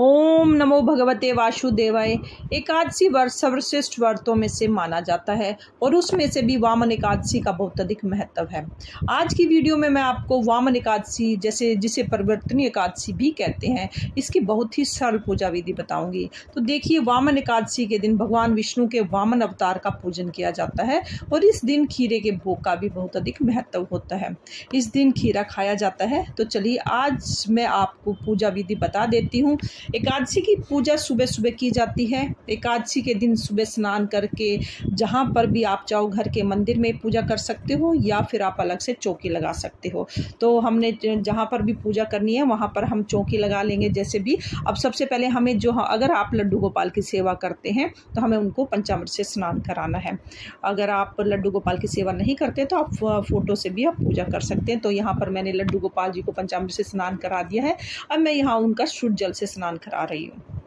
ओम नमो भगवते वासुदेवाय। एकादशी व्रत सर्वश्रेष्ठ व्रतों में से माना जाता है और उसमें से भी वामन एकादशी का बहुत अधिक महत्व है। आज की वीडियो में मैं आपको वामन एकादशी जिसे परिवर्तनीय एकादशी भी कहते हैं, इसकी बहुत ही सरल पूजा विधि बताऊंगी। तो देखिए, वामन एकादशी के दिन भगवान विष्णु के वामन अवतार का पूजन किया जाता है और इस दिन खीरे के भोग का भी बहुत अधिक महत्व होता है। इस दिन खीरा खाया जाता है। तो चलिए आज मैं आपको पूजा विधि बता देती हूँ। एकादशी की पूजा सुबह सुबह की जाती है। एकादशी के दिन सुबह स्नान करके जहाँ पर भी आप चाहो घर के मंदिर में पूजा कर सकते हो या फिर आप अलग से चौकी लगा सकते हो। तो हमने जहाँ पर भी पूजा करनी है वहाँ पर हम चौकी लगा लेंगे। जैसे भी अब सबसे पहले हमें अगर आप लड्डू गोपाल की सेवा करते हैं तो हमें उनको पंचामृत से स्नान कराना है। अगर आप लड्डू गोपाल की सेवा नहीं करते तो आप फोटो से भी आप पूजा कर सकते हैं। तो यहाँ पर मैंने लड्डू गोपाल जी को पंचामृत से स्नान करा दिया है। अब मैं यहाँ उनका शुद्ध जल से स्नान करा रही हूँ।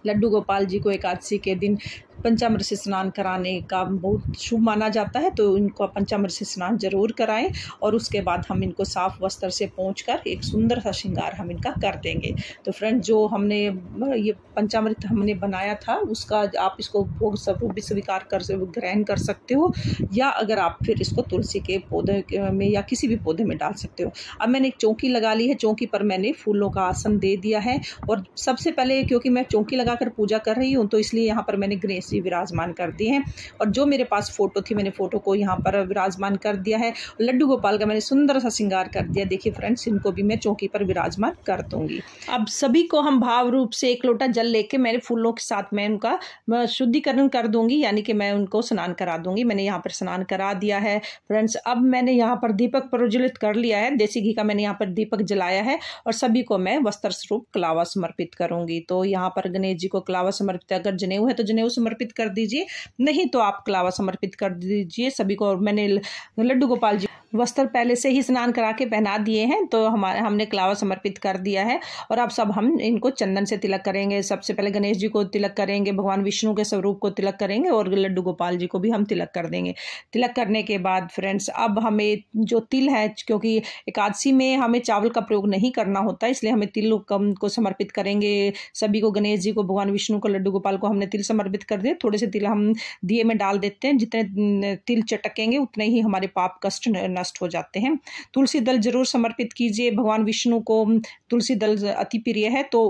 लड्डू गोपाल जी को एकादशी के दिन पंचामृत से स्नान कराने का बहुत शुभ माना जाता है। तो इनको पंचामृत से स्नान जरूर कराएं और उसके बाद हम इनको साफ वस्त्र से पोंछकर एक सुंदर सा श्रृंगार हम इनका कर देंगे। तो फ्रेंड्स, जो हमने ये पंचामृत हमने बनाया था उसका आप इसको भोग स्वरूप भी स्वीकार ग्रहण कर सकते हो या अगर आप फिर इसको तुलसी के पौधे में या किसी भी पौधे में डाल सकते हो। अब मैंने एक चौकी लगा ली है। चौकी पर मैंने फूलों का आसन दे दिया है और सबसे पहले क्योंकि मैं चौकी लगाकर पूजा कर रही हूँ तो इसलिए यहाँ पर मैंने गणेश जी विराजमान कर दिए हैं और जो मेरे पास फोटो थी मैंने फोटो को यहाँ पर विराजमान कर दिया है। लड्डू गोपाल का मैंने सुंदर सा श्रृंगार कर दिया। देखिए फ्रेंड्स, इनको भी मैं चौकी पर विराजमान कर दूंगी। अब सभी को हम भाव रूप से एक लोटा जल लेके मेरे फूलों के साथ मैं उनका शुद्धिकरण कर दूंगी, यानी कि मैं उनको स्नान करा दूंगी। मैंने यहाँ पर स्नान करा दिया है फ्रेंड्स। अब मैंने यहाँ पर दीपक प्रज्वलित कर लिया है। देसी घी का मैंने यहाँ पर दीपक जलाया है और सभी को मैं वस्त्र स्वरूप कलावा समर्पित करूंगी। तो यहाँ पर गणेश जी को कलावा समर्पित, अगर जनेऊ है तो जनेऊ समर्पित कर दीजिए, नहीं तो आप कलावा समर्पित कर दीजिए सभी को। और मैंने लड्डू गोपाल जी वस्त्र पहले से ही स्नान करा के पहना दिए हैं तो हमने कलावा समर्पित कर दिया है। और अब सब हम इनको चंदन से तिलक करेंगे। सबसे पहले गणेश जी को तिलक करेंगे, भगवान विष्णु के स्वरूप को तिलक करेंगे और लड्डू गोपाल जी को भी हम तिलक कर देंगे। तिलक करने के बाद फ्रेंड्स, अब हमें जो तिल है, क्योंकि एकादशी में हमें चावल का प्रयोग नहीं करना होता इसलिए हमें तिल को समर्पित करेंगे। सभी को, गणेश जी को, भगवान विष्णु को, लड्डू गोपाल को हमने तिल समर्पित कर दिए। थोड़े से तिल हम दिए में डाल देते हैं। जितने तिल चटकेंगे उतने ही हमारे पाप कष्ट नष्ट हो जाते हैं। तुलसी दल जरूर समर्पित कीजिए। भगवान विष्णु को तुलसी दल अति प्रिय है तो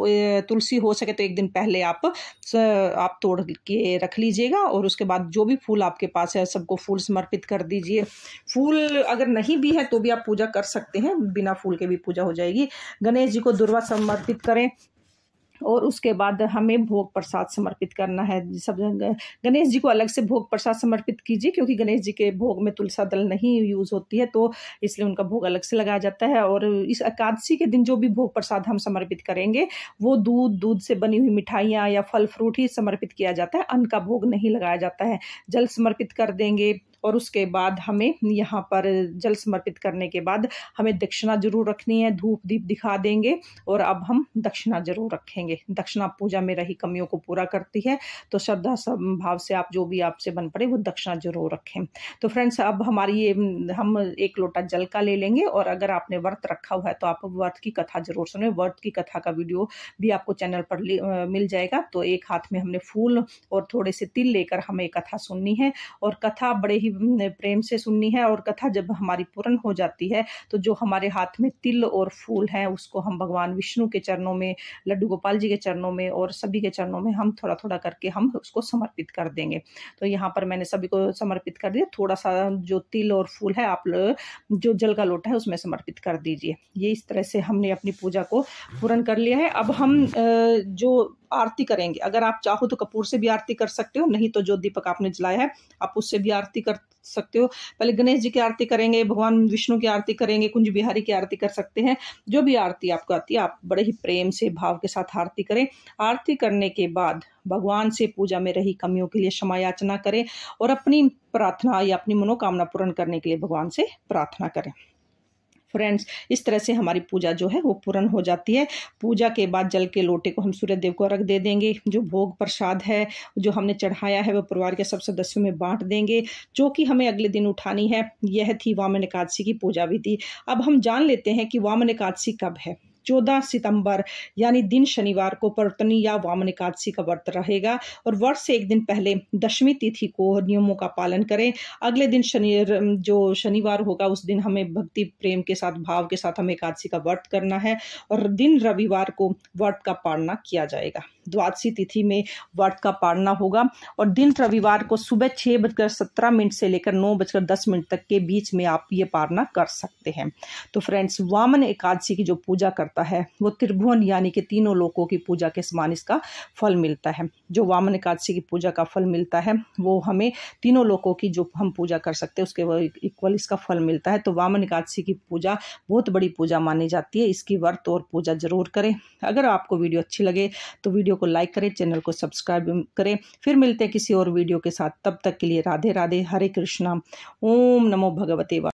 तुलसी हो सके तो एक दिन पहले आप तोड़ के रख लीजिएगा और उसके बाद जो भी फूल आपके पास है सबको फूल समर्पित कर दीजिए। फूल अगर नहीं भी है तो भी आप पूजा कर सकते हैं, बिना फूल के भी पूजा हो जाएगी। गणेश जी को दुर्वा समर्पित करें और उसके बाद हमें भोग प्रसाद समर्पित करना है। सब गणेश जी को अलग से भोग प्रसाद समर्पित कीजिए, क्योंकि गणेश जी के भोग में तुलसी दल नहीं यूज होती है तो इसलिए उनका भोग अलग से लगाया जाता है। और इस एकादशी के दिन जो भी भोग प्रसाद हम समर्पित करेंगे वो दूध से बनी हुई मिठाइयाँ या फल फ्रूट ही समर्पित किया जाता है। अन्न का भोग नहीं लगाया जाता है। जल समर्पित कर देंगे और उसके बाद हमें यहाँ पर जल समर्पित करने के बाद हमें दक्षिणा जरूर रखनी है। धूप दीप दिखा देंगे और अब हम दक्षिणा जरूर रखेंगे। दक्षिणा पूजा में रही कमियों को पूरा करती है, तो श्रद्धा भाव से आप जो भी आपसे बन पड़े वो दक्षिणा जरूर रखें। तो फ्रेंड्स, अब हमारी हम एक लोटा जल का ले लेंगे और अगर आपने व्रत रखा हुआ है तो आप व्रत की कथा जरूर सुने। व्रत की कथा का वीडियो भी आपको चैनल पर मिल जाएगा। तो एक हाथ में हमने फूल और थोड़े से तिल लेकर हमें कथा सुननी है और कथा बड़े ही प्रेम से सुननी है। और कथा जब हमारी पूर्ण हो जाती है तो जो हमारे हाथ में तिल और फूल है उसको हम भगवान विष्णु के चरणों में, लड्डू गोपाल जी के चरणों में और सभी के चरणों में हम थोड़ा थोड़ा करके हम उसको समर्पित कर देंगे। तो यहाँ पर मैंने सभी को समर्पित कर दिया। थोड़ा सा जो तिल और फूल है आप जो जल का लोटा है उसमें समर्पित कर दीजिए। ये इस तरह से हमने अपनी पूजा को पूर्ण कर लिया है। अब हम जो आरती करेंगे, अगर आप चाहो तो कपूर से भी आरती कर सकते हो, नहीं तो जो दीपक आपने जलाया है आप उससे भी आरती कर सकते हो। पहले गणेश जी की आरती करेंगे, भगवान विष्णु की आरती करेंगे, कुंज बिहारी की आरती कर सकते हैं। जो भी आरती आपको आती है आप बड़े ही प्रेम से भाव के साथ आरती करें। आरती करने के बाद भगवान से पूजा में रही कमियों के लिए क्षमा याचना करें और अपनी प्रार्थना या अपनी मनोकामना पूर्ण करने के लिए भगवान से प्रार्थना करें। फ्रेंड्स, इस तरह से हमारी पूजा जो है वो पूर्ण हो जाती है। पूजा के बाद जल के लोटे को हम सूर्य देव को अर्घ दे देंगे। जो भोग प्रसाद है जो हमने चढ़ाया है वो परिवार के सब सदस्यों में बांट देंगे, जो कि हमें अगले दिन उठानी है। यह थी वामन एकादशी की पूजा विधि। अब हम जान लेते हैं कि वामन एकादशी कब है। 14 सितंबर यानी दिन शनिवार को पर्वतनी या वामन एकादशी का व्रत रहेगा और व्रत से एक दिन पहले दशमी तिथि को नियमों का पालन करें। अगले दिन जो शनिवार होगा उस दिन हमें भक्ति प्रेम के साथ भाव के साथ हमें एकादशी का व्रत करना है और दिन रविवार को व्रत का पालना किया जाएगा। द्वादशी तिथि में व्रत का पालना होगा और दिन रविवार को सुबह 6:17 से लेकर 9:10 तक के बीच में आप ये पालना कर सकते हैं। तो फ्रेंड्स, वामन एकादशी की जो पूजा करता है वो त्रिभुवन यानी कि तीनों लोकों की पूजा के समान इसका फल मिलता है। जो वामन एकादशी की पूजा का फल मिलता है वो हमें तीनों लोकों की जो हम पूजा कर सकते हैं उसके इक्वल इसका फल मिलता है। तो वामन एकादशी की पूजा बहुत बड़ी पूजा मानी जाती है। इसकी व्रत और पूजा जरूर करें। अगर आपको वीडियो अच्छी लगे तो वीडियो को लाइक करें, चैनल को सब्सक्राइब करें। फिर मिलते हैं किसी और वीडियो के साथ। तब तक के लिए राधे राधे, हरे कृष्णा, ओम नमो भगवते वासुदेवाय।